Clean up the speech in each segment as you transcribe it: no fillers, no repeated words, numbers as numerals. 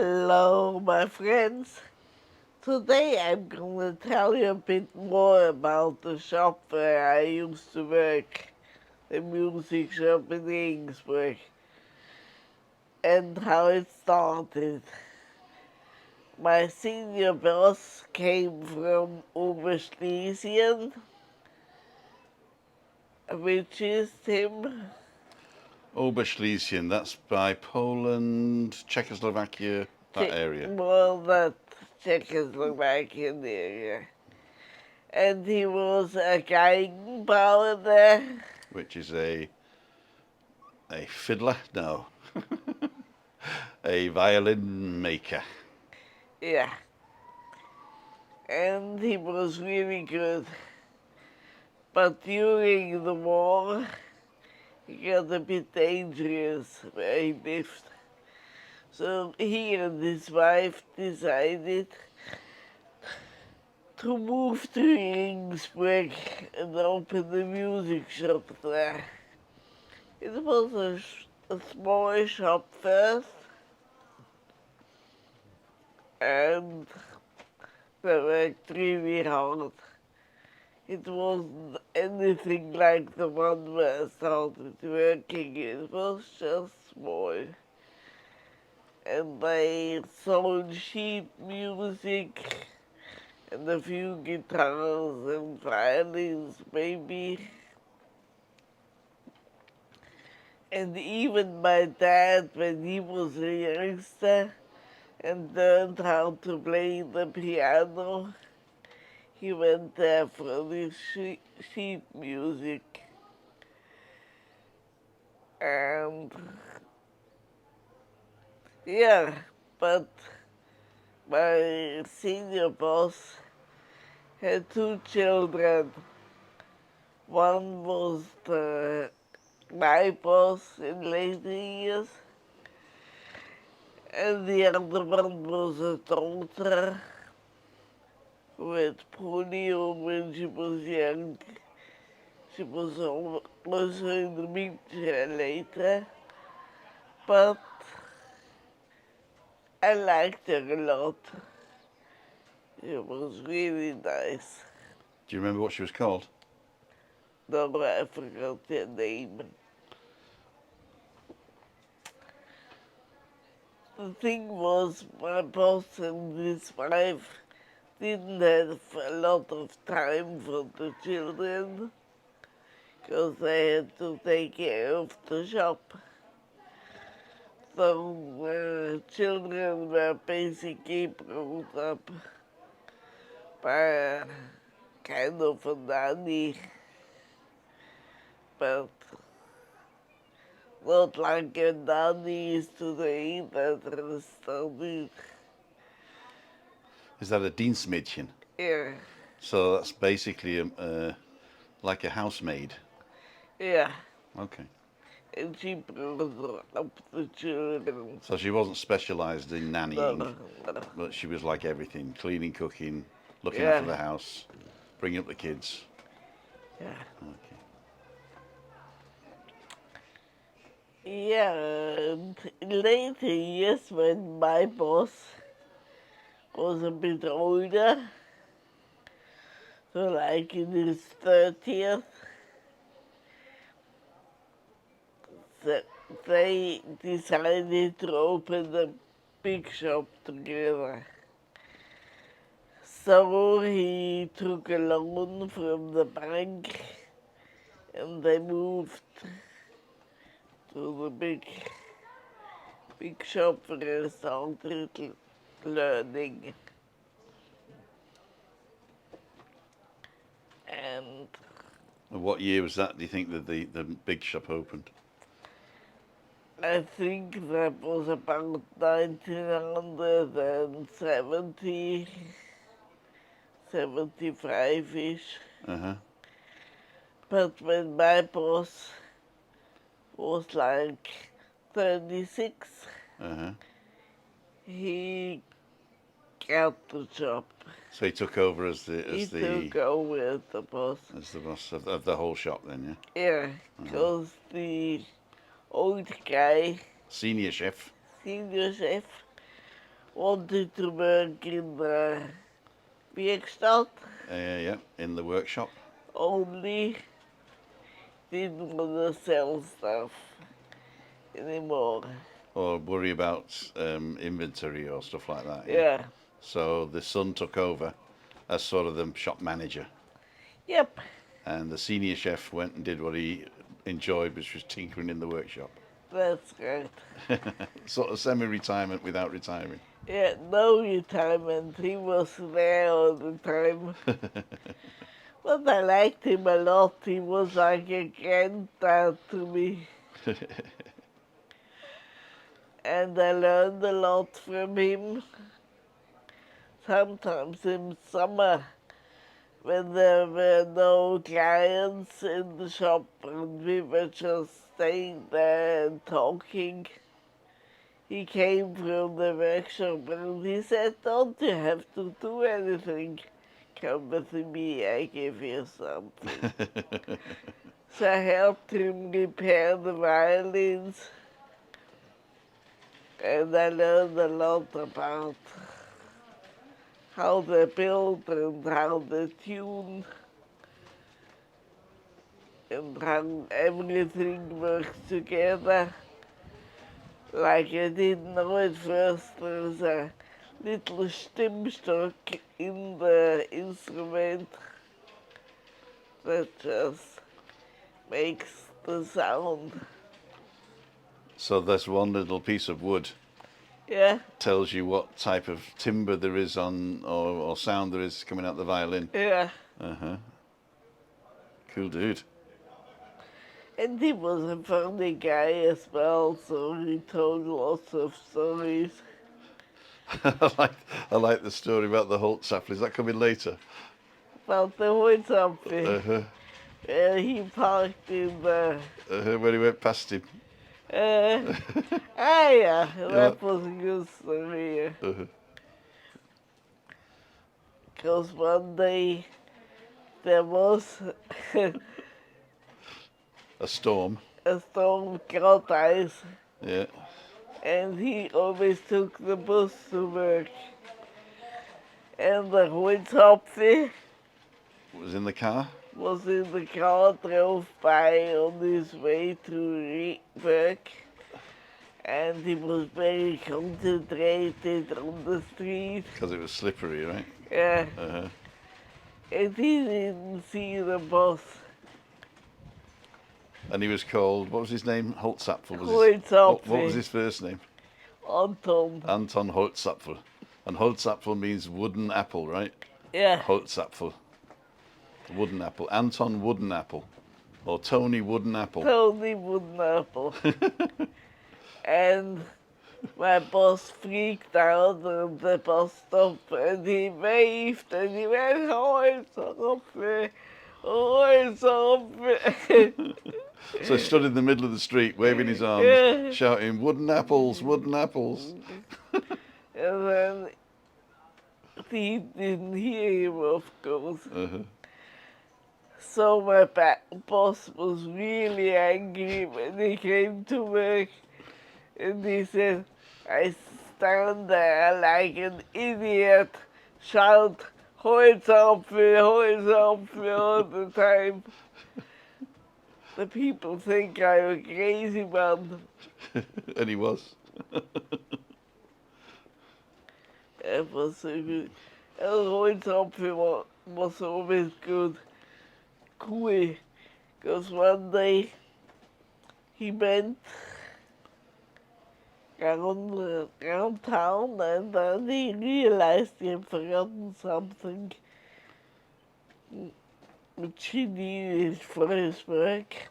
Hello, my friends. Today I'm going to tell you a bit more about the shop where I used to work, the music shop in Regensburg, and how it started. My senior boss came from Oberschlesien, which is him. Oberschlesien, that's by Poland, Czechoslovakia, that area. Well, that Czechoslovakian area. And he was a Geigenbauer there. Which is a fiddler? No. A violin maker. Yeah. And he was really good. But during the war, he got a bit dangerous where he lived. So he and his wife decided to move to Regensburg and open a music shop there. It was a small shop first, and they worked really hard. It wasn't anything like the one where I started working. It was just small. And I sold sheet music and a few guitars and violins, maybe. And even my dad, when he was a youngster and learned how to play the piano, he went there for the sheet music. And yeah, but my senior boss had two children. One was my boss in later years, and the other one was a daughter who had polio when she was young. She was also in the wheelchair later, but I liked her a lot. It was really nice. Do you remember what she was called? No, I forgot her name. The thing was, my boss and his wife didn't have a lot of time for the children because they had to take care of the shop. So the children were basically brought up by kind of a nanny, but not like a nanny is today that has studied. Is that a Dienstmädchen? Yeah. So that's basically like a housemaid. Yeah. Okay. And she brought up the children. So she wasn't specialised in nannying, No. but she was like everything: cleaning, cooking, looking Yeah. after the house, bringing up the kids. Yeah. Okay. Yeah, and in later years when my boss was a bit older, so like in his 30th, they decided to open a big shop together. So he took a loan from the bank and they moved to the big shop where I started learning. And What year was that, do you think, that the big shop opened? I think that was about 1970, 75-ish. Uh-huh. But when my boss was like 36, Uh-huh. he got the job. So he took over as the took over as the boss. As the boss of the whole shop then, yeah? Yeah, because the old guy, Senior chef. senior chef, wanted to work in the Werkstatt, Yeah, in the workshop. only didn't want to sell stuff anymore. Or worry about inventory or stuff like that. Yeah. So the son took over as sort of the shop manager. Yep. And the senior chef went and did what he enjoyed, which was tinkering in the workshop. That's right. Sort of semi-retirement without retiring. Yeah, no retirement. He was there all the time. But I liked him a lot. He was like a granddad to me. And I learned a lot from him. Sometimes in summer, when there were no clients in the shop and we were just staying there and talking, he came from the workshop and he said, "Don't you have to do anything? Come with me, I give you something." So I helped him repair the violins, and I learned a lot about how they build and how they tune and how everything works together. Like I didn't know at first, there's a little Stimmstock in the instrument that just makes the sound. So there's one little piece of wood. Yeah. Tells you what type of timbre there is on, or sound there is coming out the violin. Yeah. Cool dude. And he was a funny guy as well, so he told lots of stories. I like the story about the Holtzapfel. Is that coming later? About the Holzapfel. He parked in the... When he went past him. Yeah, that was a good story. Because one day there was a storm. A storm got ice. Yeah. And he always took the bus to work. And the Holzapfel Was in the car? Was in the car, drove by on his way to work. And he was very concentrated on the street. Because it was slippery, right? Yeah. And he didn't see the bus. And he was called, what was his name? Holtzapfel. Holzapfel. What was his first name? Anton. Anton Holtzapfel. And Holzapfel means wooden apple, right? Yeah. Holzapfel. Wooden apple. Anton Wooden Apple. Or Tony Wooden Apple. Tony Wooden Apple. And my boss freaked out at the bus stop and he waved and he went, Holzapfel, Holzapfel. So he stood in the middle of the street waving his arms, shouting, "Wooden apples, wooden apples." And then he didn't hear him, of course. So my boss was really angry when he came to work. And he said, I stand there like an idiot, shout, Holzapfel, Holzapfel all the time. The people think I'm a crazy man. And he was. It was so good. And Holzapfel was always good. Cool. Because one day he went around town and then he realized he had forgotten something which he needed for his work.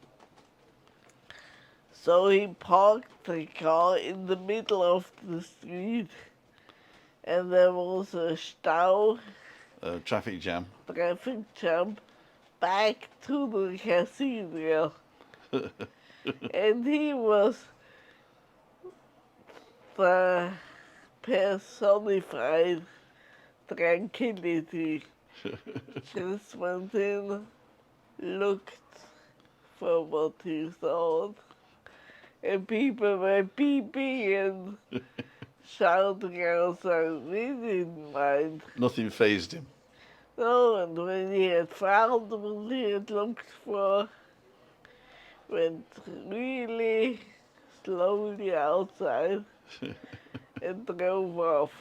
So he parked the car in the middle of the street and there was a stau, Traffic jam. Back to the cathedral. And he was the personified tranquility. Just went in, looked for what he thought, and people were peeping and shouting outside. We didn't mind. Nothing phased him. No, and when he had found what he had looked for, went really slowly outside and drove off.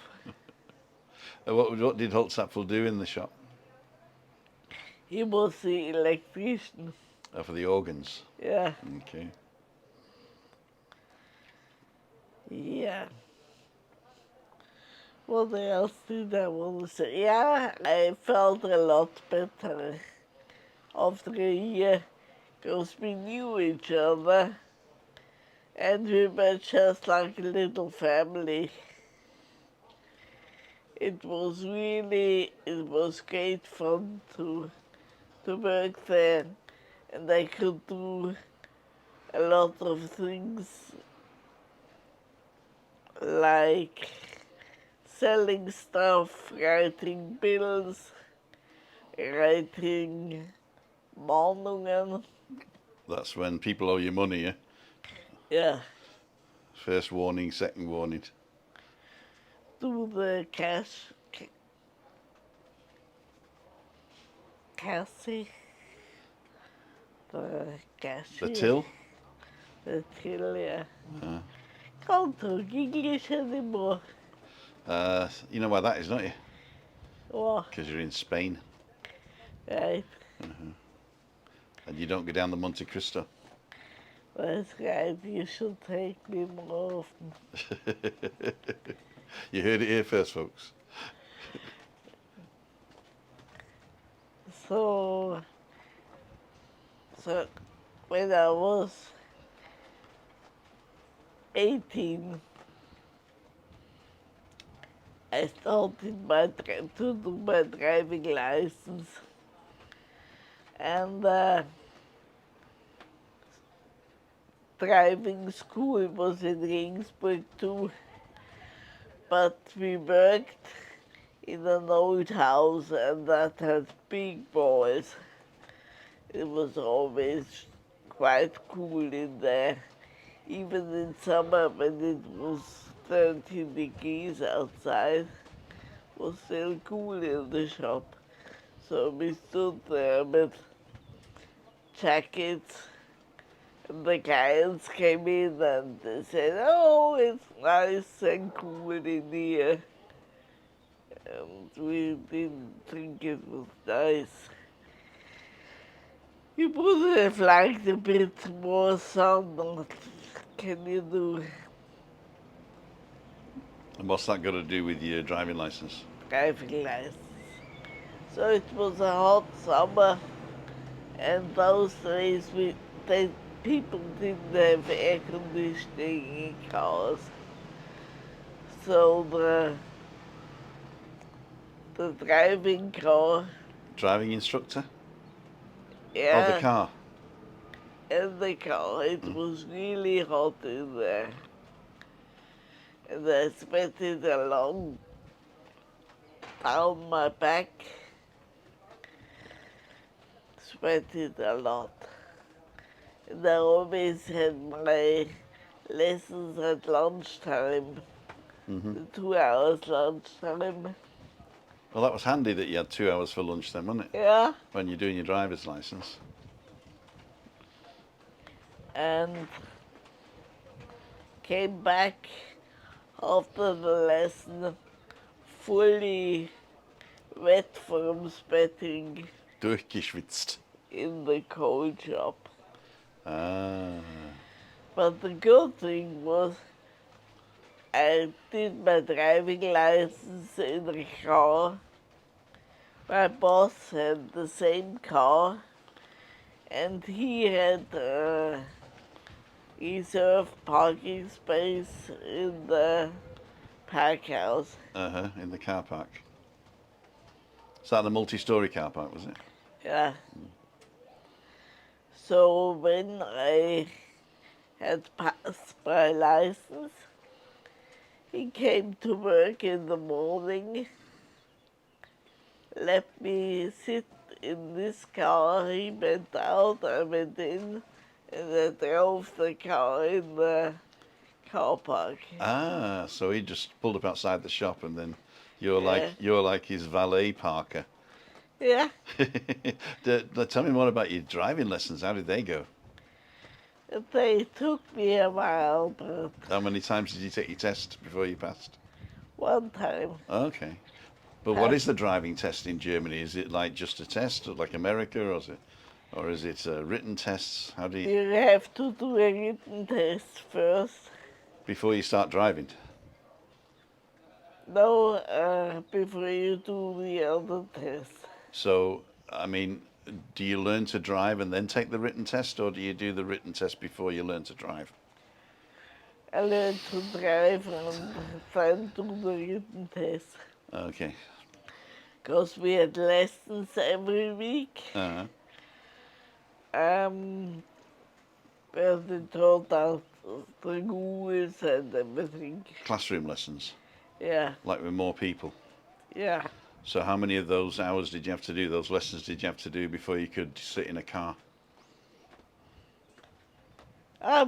What did Holtzapfel do in the shop? He was the electrician. For the organs. Yeah. Okay. Yeah. What else did I want to say? Yeah, I felt a lot better after a year because we knew each other and we were just like a little family. It was great fun to work there, and I could do a lot of things like selling stuff, writing bills, writing Mahnungen. That's when people owe you money, yeah? Yeah. First warning, second warning. Do the Cassie, the cashier. The till? The till, yeah. Can't talk English anymore. You know why that is, don't you? What? Because you're in Spain. Right. And you don't go down the Monte Cristo. That's right. You should take me more often. You heard it here first, folks. So when I was 18, I started to do my driving license. And driving school was in Regensburg too. But we worked in an old house and that had big boys. It was always quite cool in there. Even in summer when it was 30 degrees outside, it was still cool in the shop. So we stood there with jackets and the clients came in and they said, "Oh, it's nice and cool in here." And we didn't think it was nice. You would have liked a bit more sun. What can you do? And what's that got to do with your driving license? Driving license. So it was a hot summer, and those days people didn't have air conditioning in cars. So the driving car. Driving instructor? Yeah. Oh, the car. In the car, it was really hot in there. And I sweated along down my back. Sweated a lot. And I always had my lessons at lunchtime, the 2 hours lunchtime. Well, that was handy that you had 2 hours for lunch then, wasn't it? Yeah. When you're doing your driver's license. And came back after the lesson fully wet from sweating Durchgeschwitzt. in the cold shop. Ah. But the good thing was I did my driving license in a car. My boss had the same car, and he had a reserved parking space in the park house. In the car park. Is that the multi-storey car park, was it? Yeah. So when I had passed my license, he came to work in the morning, let me sit in this car, he went out, I went in, and I drove the car in the car park. Ah, so he just pulled up outside the shop, and then you're Yeah. like his valet parker. Yeah. Tell me more about your driving lessons. How did they go? They took me a while, but How many times did you take your test before you passed? one time. Okay. But what is the driving test in Germany? Is it like just a test, like America, or is it written tests? How do you You have to do a written test first. before you start driving? No, before you do the other test. So, I mean, do you learn to drive and then take the written test, or do you do the written test before you learn to drive? I learned to drive and then do the written test. Okay. Because we had lessons every week. Uh-huh. Where they taught us the rules and everything. Classroom lessons, Yeah, like with more people. yeah. So how many of those hours did you have to do, those lessons did you have to do before you could sit in a car?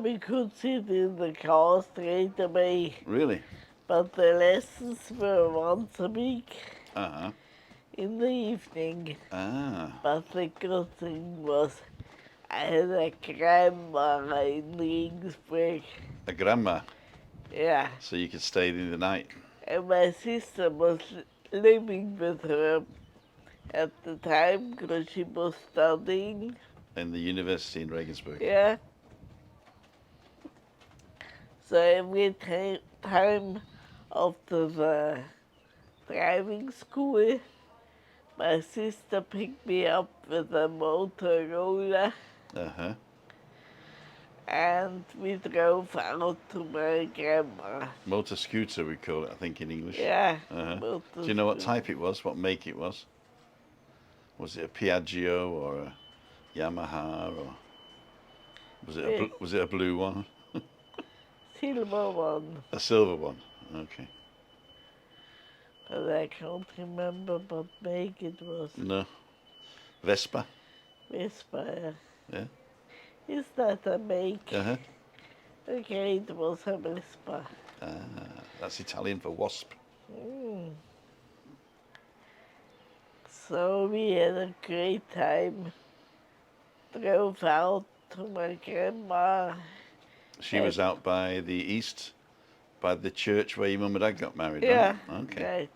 We could sit in the car straight away, Really? but the lessons were once a week Uh-huh. in the evening. Ah. But the good thing was I had a grandma in Regensburg. A grandma, Yeah, so you could stay in the night. and my sister was living with her at the time because she was studying. In the university in Regensburg. Yeah. So every time after the driving school, my sister picked me up with a Motorola Uh-huh. and we drove out to my grandma. Motor scooter, we call it, I think, in English. Yeah. Uh-huh. Do you know what type it was? What make it was? Was it a Piaggio or a Yamaha, or was it a blue one? Silver one. A silver one. Okay. But I can't remember what make it was. No. Vespa. Vespa. Yeah. Is that a make? Uh-huh. Okay, it was a Vespa. That's Italian for wasp. Mm. So we had a great time. Drove out to my grandma. She was out by the east, by the church where your mum and dad got married. Yeah. Right? Okay. Right.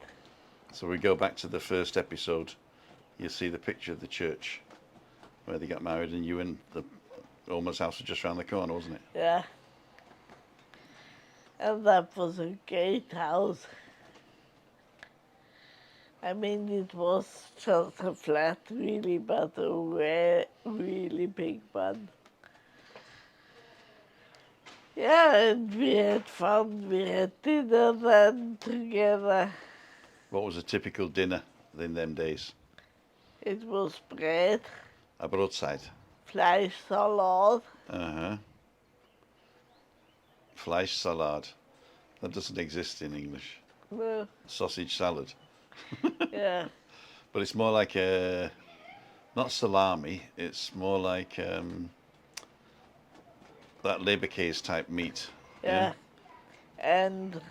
So we go back to the first episode. You see the picture of the church where they got married, and you and the Alma's house was just around the corner, wasn't it? Yeah. And that was a great house. I mean, it was just a flat, really, but a really big one. Yeah, and we had fun. We had dinner then together. What was a typical dinner in them days? It was bread, A broadside. Fleischsalat. Uh-huh. Fleischsalat. That doesn't exist in English. No, Sausage salad. yeah, But it's more like a, not salami, it's more like that Leberkäse type meat. yeah. And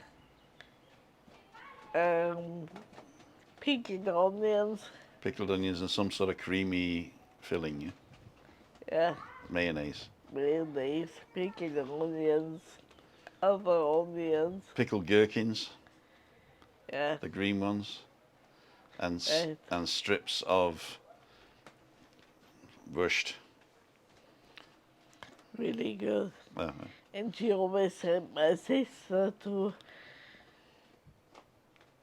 pickled onions. Pickled onions and some sort of creamy filling, yeah? Yeah, Mayonnaise. mayonnaise, pickled onions, other onions. Pickled gherkins, Yeah, the green ones, and Right. and strips of wurst. really good. Uh-huh. And she always sent my sister to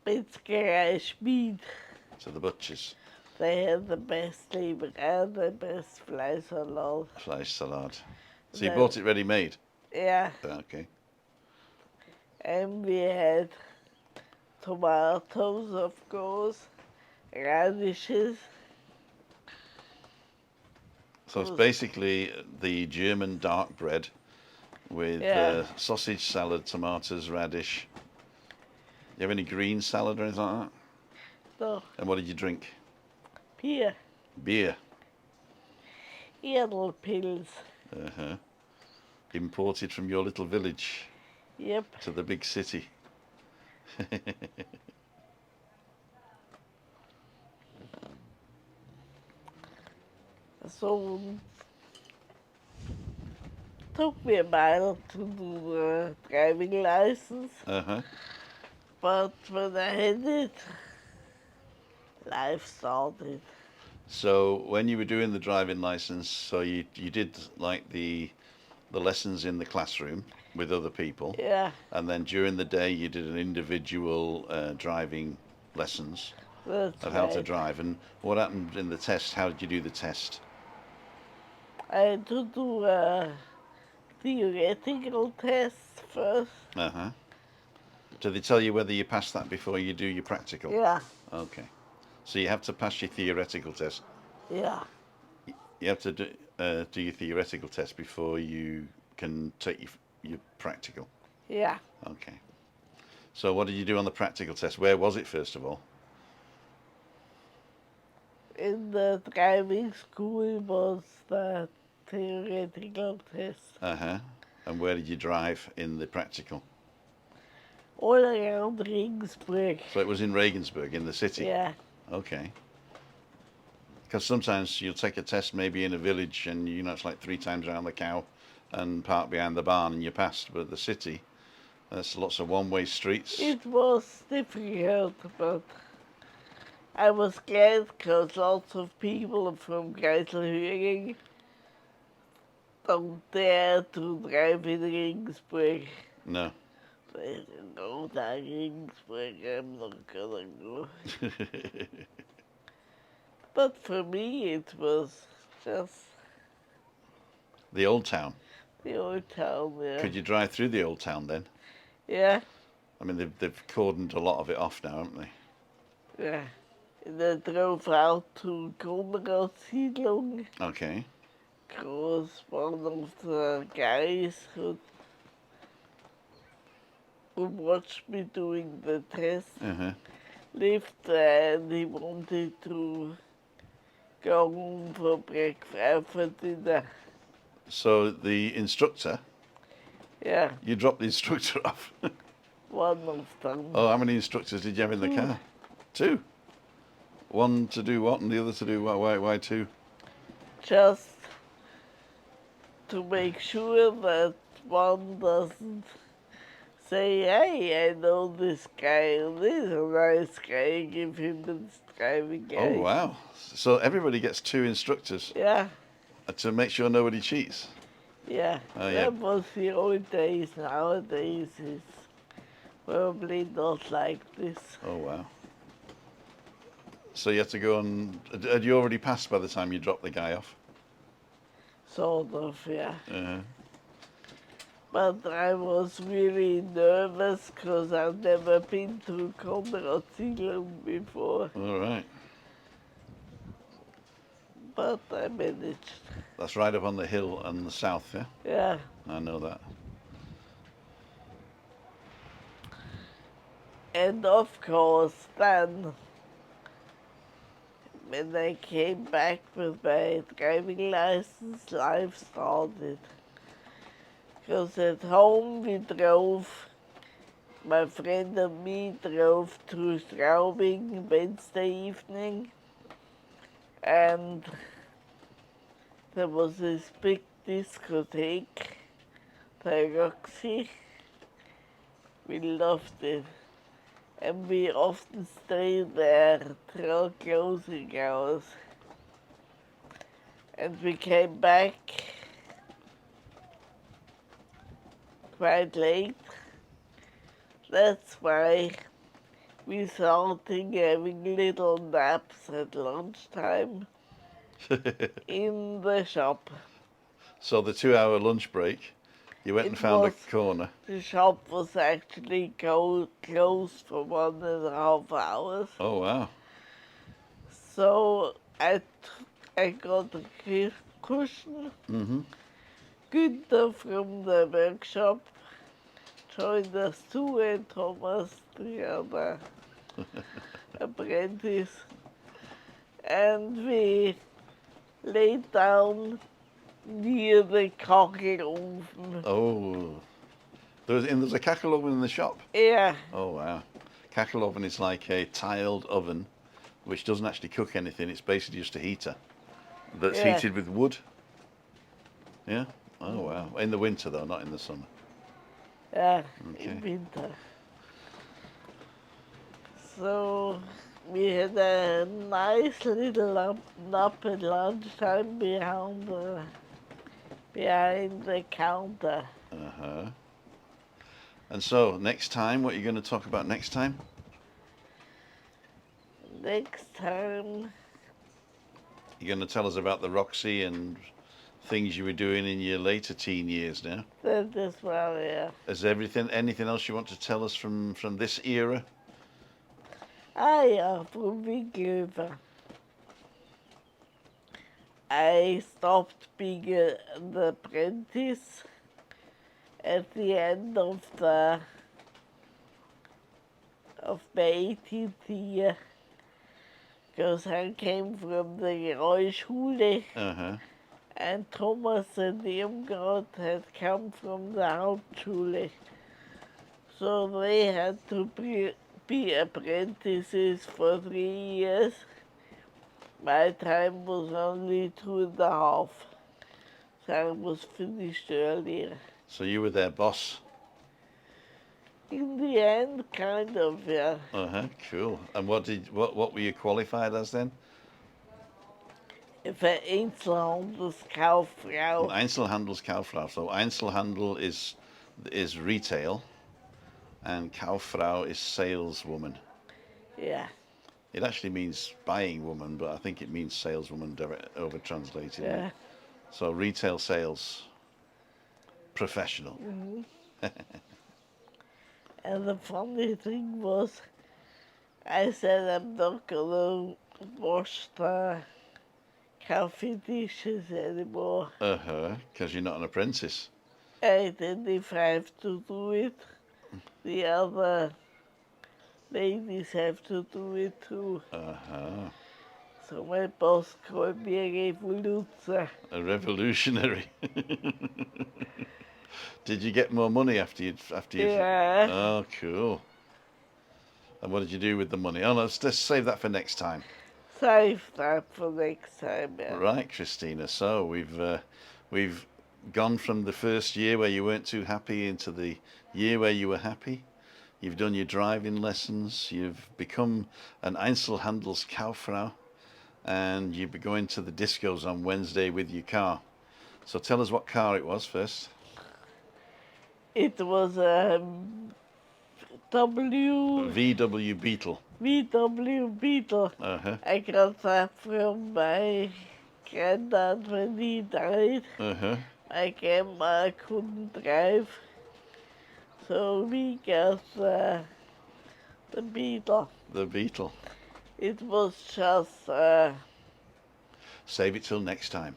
Metzgerei Schmied. So the butchers. They had the best Leber and the best Fleischsalat. Fleischsalat. So you No. bought it ready made? Yeah, Okay. and we had tomatoes, of course, radishes. So it's basically the German dark bread with Yeah. sausage, salad, tomatoes, radish. You have any green salad or anything like that? No, And what did you drink? beer, Beer. Edelpils. Uh-huh. Imported from your little village. Yep. to the big city. So took me a while to do the driving license, Uh-huh. but when I had it, life started. So when you were doing the driving license, so you did like the lessons in the classroom with other people, Yeah, and then during the day you did an individual driving lessons that's of how to right. drive. And what happened in the test? How did you do the test? I had to do a theoretical test first. Uh-huh. Do they tell you whether you pass that before you do your practical? Yeah, Okay. So you have to pass your theoretical test. yeah, You have to do your theoretical test before you can take your practical. yeah. Okay. So what did you do on the practical test? Where was it, first of all? In the driving school was the theoretical test. Uh-huh. And where did you drive in the practical? All around Regensburg. So it was in Regensburg, in the city. Yeah, Okay. Because sometimes you'll take a test maybe in a village and it's like 3 times around the cow and park behind the barn and you passed. But the city, there's lots of one-way streets. it was difficult, but I was glad because lots of people from Kaiserhöring don't dare to drive in Regensburg. No. They said, no, that Regensburg, I'm not gonna go. But for me, it was just The old town. the old town there. Could you drive through the old town then? Yeah, I mean, they've cordoned a lot of it off now, haven't they? yeah. And I drove out to Siedlung, Okay. because one of the guys who watched me doing the test Uh-huh. lived there and he wanted to go home for breakfast, for dinner. So the instructor, Yeah, you dropped the instructor off. one of them. Oh, how many instructors did you have in the Two. car? 2. One to do what and the other to do what? Why 2? Just to make sure that one doesn't say, hey, I know this guy, this is a nice guy, give him the driving guy. Oh, wow. So everybody gets 2 instructors Yeah, to make sure nobody cheats. yeah. Oh, yeah. That was the old days. Nowadays it's probably not like this. Oh, wow. So you had to go on. Had you already passed by the time you dropped the guy off? Sort of, yeah. Uh-huh. But I was really nervous because I've never been to Canarias before. All right. But I managed. That's right up on the hill on the south, yeah? Yeah. I know that. And of course, then when I came back with my driving license, life started. Because at home we drove, my friend and me drove to Straubing Wednesday evening, and there was this big discotheque, the Roxy. We loved it. And we often stayed there till closing hours. And we came back quite late. That's why we started having little naps at lunchtime in the shop. So the 2-hour lunch break, you went and found a corner. The shop was actually closed for 1.5 hours. Oh, wow. So I got a cushion. Mm-hmm. Günther from the workshop joined us too, and Thomas, the other apprentice. And we laid down near the Kachelofen. Oh. There's a cackle oven in the shop. Yeah. Oh wow. Cackle oven is like a tiled oven which doesn't actually cook anything. It's basically just a heater that's Yeah. heated with wood. Yeah? Oh wow. In the winter though, not in the summer. Yeah, Okay. in winter. So we had a nice little nap at lunchtime behind the counter. Uh-huh. And so, next time, what are you going to talk about next time? Next time, You're going to tell us about the Roxy and things you were doing in your later teen years now. that as well, yeah. Is anything else you want to tell us from this era? Yeah, from Winkelhoefer. I stopped being an apprentice at the end of my 18th year, because I came from the Rollschule Uh-huh. and Thomas and Irmgard had come from the Hauptschule. So they had to be apprentices for 3 years. My time was only 2.5, so I was finished earlier. So you were their boss. In the end, kind of, yeah. Uh-huh. Cool. And what were you qualified as then? Für Einzelhandelskauffrau. Einzelhandelskauffrau. So Einzelhandel is retail, and Kauffrau is saleswoman. Yeah. It actually means buying woman, but I think it means saleswoman over translated. Yeah. So retail sales professional. Mm-hmm. And the funny thing was, I said I'm not gonna wash the coffee dishes anymore. Uh-huh, because you're not an apprentice. And then if I have to do it, the other ladies have to do it too. Uh-huh. So my boss called me a revoluzer. A revolutionary. Did you get more money after you? Yeah. Oh, cool. And what did you do with the money? Oh, let's save that for next time. Save that for next time, yeah. Right, Christina. So we've gone from the first year where you weren't too happy into the year where you were happy. You've done your driving lessons. You've become an Einzelhandelskauffrau, and you'll be going to the discos on Wednesday with your car. So tell us what car it was first. It was a VW Beetle. VW Beetle. Uh-huh. I got that from my granddad when he died. Uh-huh. My grandma couldn't drive, so we got the Beetle. The Beetle. It was just Save it till next time.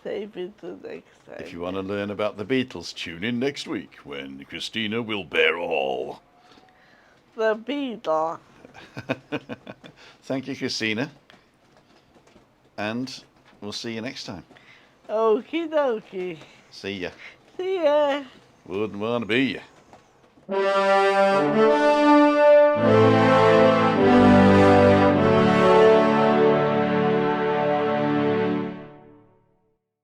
save it to next time. If you want to learn about the Beatles, tune in next week when Christina will bear all. The Beetle. Thank you, Christina. And we'll see you next time. Okie dokie. See ya. See ya. Wouldn't want to be ya.